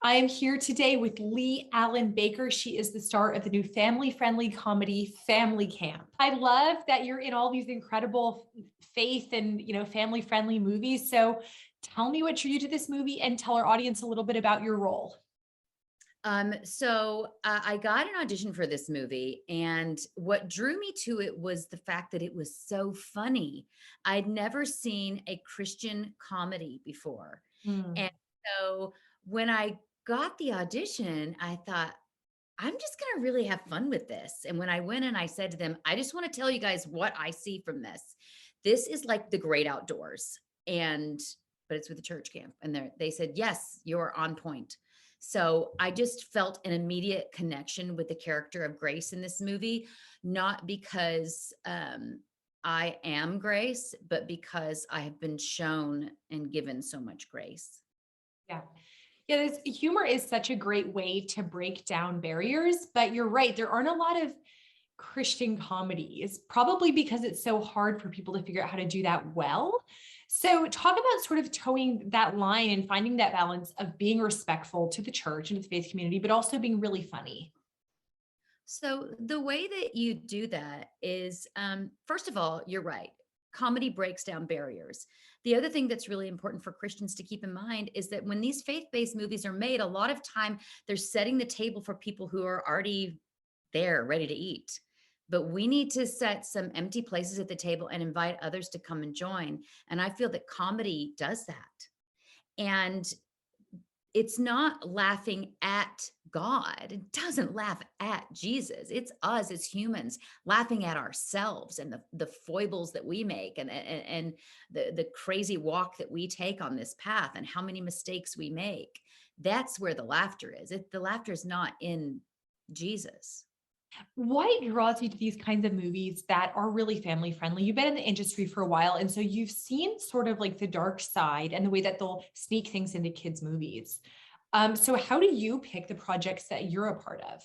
I am here today with Leigh-Allyn Baker. She is the star of the new family-friendly comedy Family Camp. I love that you're in all these incredible faith and, family-friendly movies. So tell me what drew you to this movie and tell our audience a little bit about your role. I got an audition for this movie, and what drew me to it was the fact that it was so funny. I'd never seen a Christian comedy before. Hmm. And so when I got the audition, I thought, I'm just going to really have fun with this. And when I went and I said to them, I just want to tell you guys what I see from this. This is like the great outdoors. And but it's with a church camp. And they said, yes, you're on point. So I just felt an immediate connection with the character of Grace in this movie, not because I am Grace, but because I have been shown and given so much grace. Yeah. Yeah, humor is such a great way to break down barriers, but you're right. There aren't a lot of Christian comedies, probably because it's so hard for people to figure out how to do that well. So, talk about sort of towing that line and finding that balance of being respectful to the church and to the faith community, but also being really funny. So the way that you do that is, first of all, you're right. Comedy breaks down barriers. The other thing that's really important for Christians to keep in mind is that when these faith-based movies are made, a lot of time they're setting the table for people who are already there, ready to eat. But we need to set some empty places at the table and invite others to come and join. And I feel that comedy does that. And it's not laughing at God. It doesn't laugh at Jesus. It's us as humans laughing at ourselves and the foibles that we make and the crazy walk that we take on this path and how many mistakes we make. That's where the laughter is. The laughter is not in Jesus. What draws you to these kinds of movies that are really family friendly? You've been in the industry for a while, and so you've seen sort of like the dark side and the way that they'll sneak things into kids' movies. So how do you pick the projects that you're a part of?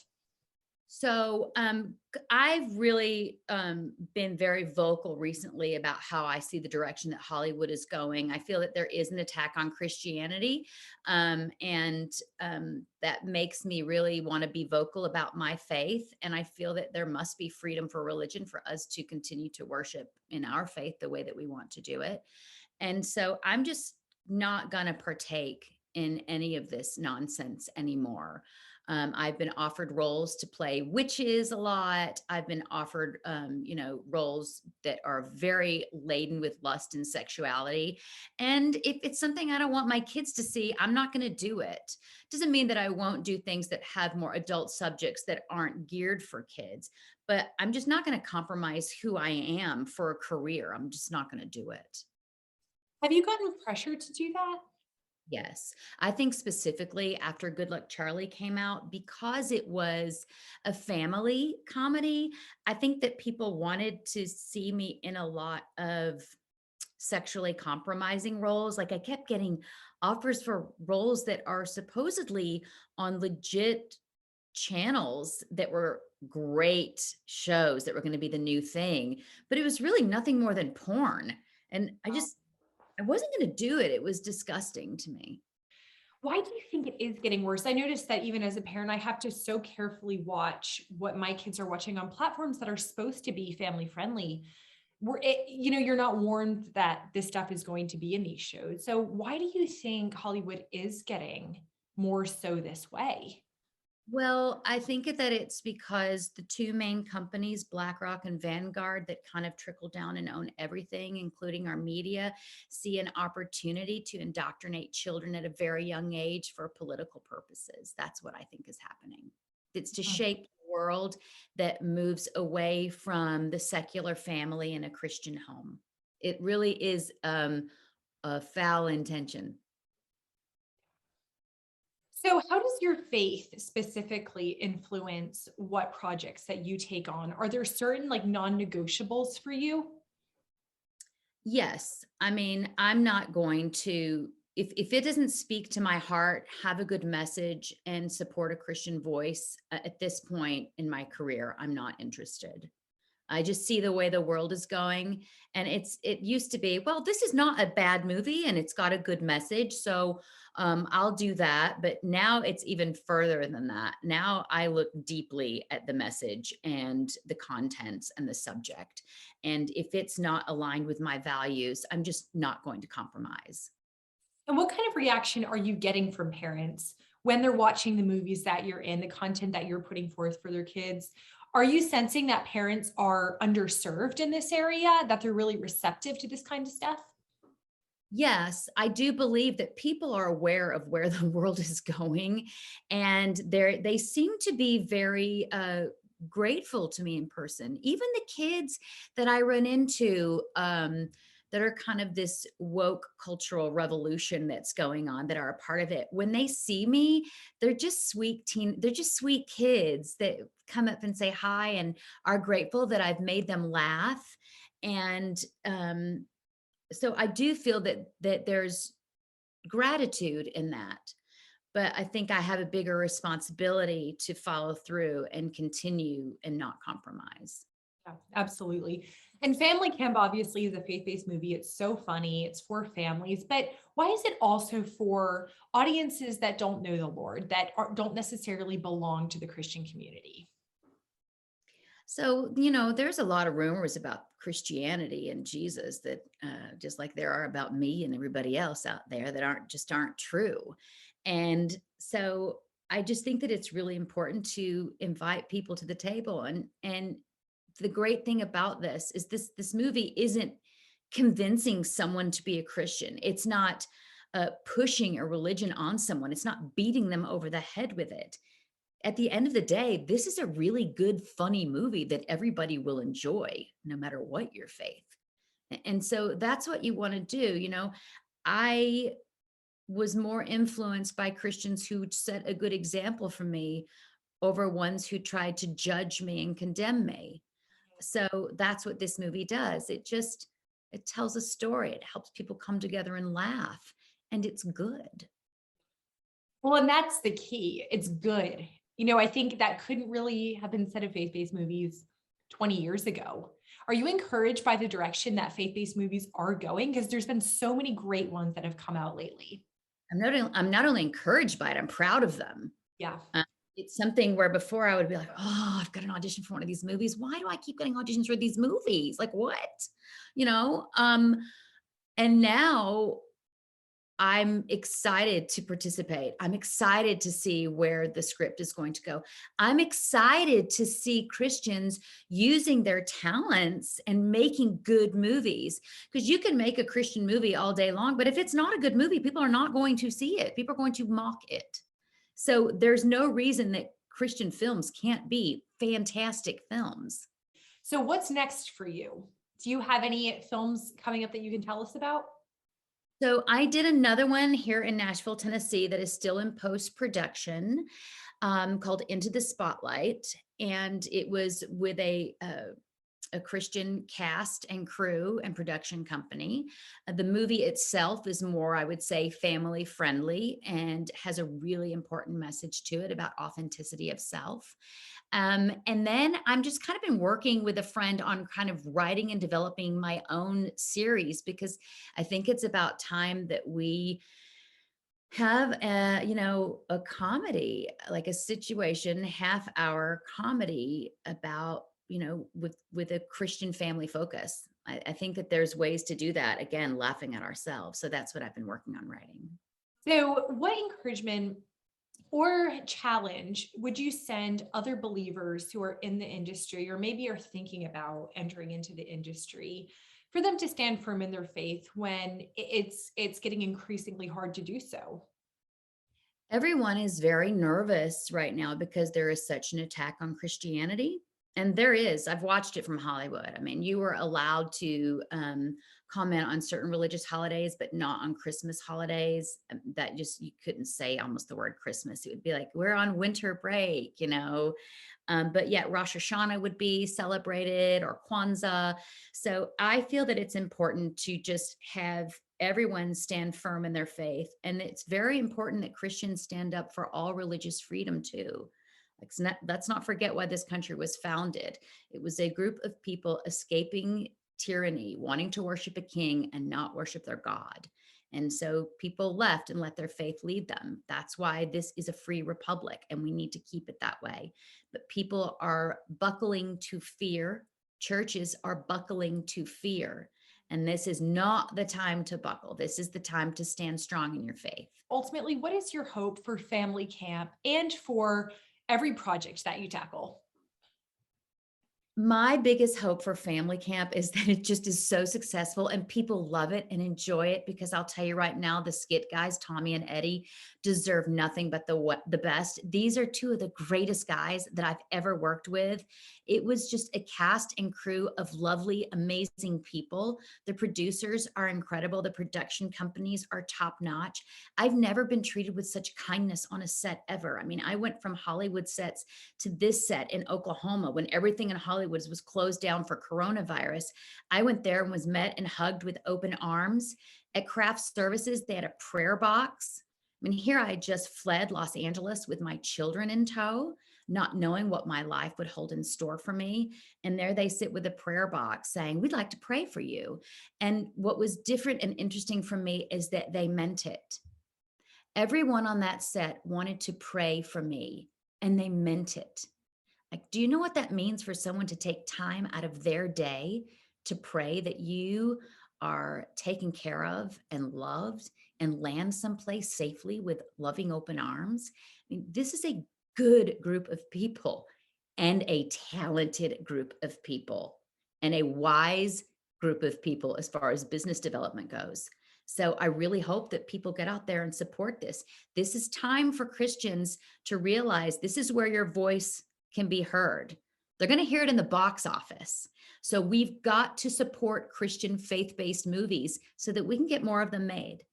I've really been very vocal recently about how I see the direction that Hollywood is going. I feel that there is an attack on Christianity, and that makes me really want to be vocal about my faith. And I feel that there must be freedom for religion for us to continue to worship in our faith the way that we want to do it. And so I'm just not going to partake in any of this nonsense anymore. I've been offered roles to play witches a lot. I've been offered, roles that are very laden with lust and sexuality. And if it's something I don't want my kids to see, I'm not going to do it. Doesn't mean that I won't do things that have more adult subjects that aren't geared for kids, but I'm just not going to compromise who I am for a career. I'm just not going to do it. Have you gotten pressure to do that? Yes. I think specifically after Good Luck Charlie came out, because it was a family comedy, I think that people wanted to see me in a lot of sexually compromising roles. Like I kept getting offers for roles that are supposedly on legit channels that were great shows that were going to be the new thing, but it was really nothing more than porn. And I wasn't going to do it. It was disgusting to me. Why do you think it is getting worse? I noticed that even as a parent, I have to so carefully watch what my kids are watching on platforms that are supposed to be family friendly. You're not warned that this stuff is going to be in these shows. So why do you think Hollywood is getting more so this way? Well, I think that it's because the two main companies, Blackrock and Vanguard, that kind of trickle down and own everything, including our media, see an opportunity to indoctrinate children at a very young age for political purposes. That's what I think is happening. It's to shape a world that moves away from the secular family and a Christian home. It really is a foul intention. So, how does your faith specifically influence what projects that you take on? Are there certain like non-negotiables for you? Yes. I mean, I'm not going to, if it doesn't speak to my heart, have a good message and support a Christian voice at this point in my career, I'm not interested. I just see the way the world is going. And it used to be, well, this is not a bad movie and it's got a good message. So I'll do that. But now it's even further than that. Now I look deeply at the message and the contents and the subject. And if it's not aligned with my values, I'm just not going to compromise. And what kind of reaction are you getting from parents when they're watching the movies that you're in, the content that you're putting forth for their kids? Are you sensing that parents are underserved in this area, that they're really receptive to this kind of stuff? Yes, I do believe that people are aware of where the world is going, and they seem to be very grateful to me in person. Even the kids that I run into that are kind of this woke cultural revolution that's going on, that are a part of it. When they see me, they're just sweet kids that come up and say hi and are grateful that I've made them laugh. And so I do feel that there's gratitude in that, but I think I have a bigger responsibility to follow through and continue and not compromise. Yeah, absolutely. And Family Camp obviously is a faith-based movie. It's so funny. It's for families, but why is it also for audiences that don't know the Lord, that don't necessarily belong to the Christian community? So, there's a lot of rumors about Christianity and Jesus that just like there are about me and everybody else out there that aren't true. And so I just think that it's really important to invite people to the table. And the great thing about this is this movie isn't convincing someone to be a Christian. It's not pushing a religion on someone. It's not beating them over the head with it. At the end of the day, this is a really good, funny movie that everybody will enjoy, no matter what your faith. And so that's what you want to do. I was more influenced by Christians who set a good example for me over ones who tried to judge me and condemn me. So that's what this movie does. It tells a story. It helps people come together and laugh, and it's good. Well, and that's the key. It's good. I think that couldn't really have been said of faith-based movies 20 years ago. Are you encouraged by the direction that faith-based movies are going? Because there's been so many great ones that have come out lately. I'm not only encouraged by it, I'm proud of them. Yeah. Uh, it's something where before I would be like, oh, I've got an audition for one of these movies. Why do I keep getting auditions for these movies? Like what? You know? And now I'm excited to participate. I'm excited to see where the script is going to go. I'm excited to see Christians using their talents and making good movies. Because you can make a Christian movie all day long, but if it's not a good movie, people are not going to see it. People are going to mock it. So there's no reason that Christian films can't be fantastic films. So what's next for you? Do you have any films coming up that you can tell us about? So I did another one here in Nashville, Tennessee, that is still in post production, called Into the Spotlight, and it was with a Christian cast and crew and production company. The movie itself is more, I would say, family friendly and has a really important message to it about authenticity of self. And then I'm just kind of been working with a friend on kind of writing and developing my own series, because I think it's about time that we have a comedy, like a situation, half-hour comedy about, with a Christian family focus. I think that there's ways to do that, again, laughing at ourselves. So that's what I've been working on writing. So, what encouragement or challenge would you send other believers who are in the industry or maybe are thinking about entering into the industry for them to stand firm in their faith when it's getting increasingly hard to do so? Everyone is very nervous right now because there is such an attack on Christianity. And there is, I've watched it from Hollywood. I mean, you were allowed to comment on certain religious holidays, but not on Christmas holidays. That just, you couldn't say almost the word Christmas. It would be like, we're on winter break. But yet Rosh Hashanah would be celebrated, or Kwanzaa. So I feel that it's important to just have everyone stand firm in their faith. And it's very important that Christians stand up for all religious freedom too. Let's not forget why this country was founded. It was a group of people escaping tyranny, wanting to worship a king and not worship their God. And so people left and let their faith lead them. That's why this is a free republic, and we need to keep it that way. But people are buckling to fear. Churches are buckling to fear. And this is not the time to buckle. This is the time to stand strong in your faith. Ultimately, what is your hope for family camp and for every project that you tackle? My biggest hope for family camp is that it just is so successful and people love it and enjoy it, because I'll tell you right now, the skit guys, Tommy and Eddie, deserve nothing but the best. These are two of the greatest guys that I've ever worked with. It was just a cast and crew of lovely, amazing people. The producers are incredible. The production companies are top notch. I've never been treated with such kindness on a set ever. I mean, I went from Hollywood sets to this set in Oklahoma when everything in Hollywood was closed down for coronavirus. I went there and was met and hugged with open arms. At craft services, they had a prayer box. I mean, here I had just fled Los Angeles with my children in tow, not knowing what my life would hold in store for me. And there they sit with a prayer box saying, "We'd like to pray for you." And what was different and interesting for me is that they meant it. Everyone on that set wanted to pray for me, and they meant it. Like, do you know what that means for someone to take time out of their day to pray that you are taken care of and loved and land someplace safely with loving open arms? I mean, this is a good group of people and a talented group of people and a wise group of people as far as business development goes. So I really hope that people get out there and support this. This is time for Christians to realize this is where your voice can be heard. They're going to hear it in the box office. So we've got to support Christian faith-based movies so that we can get more of them made.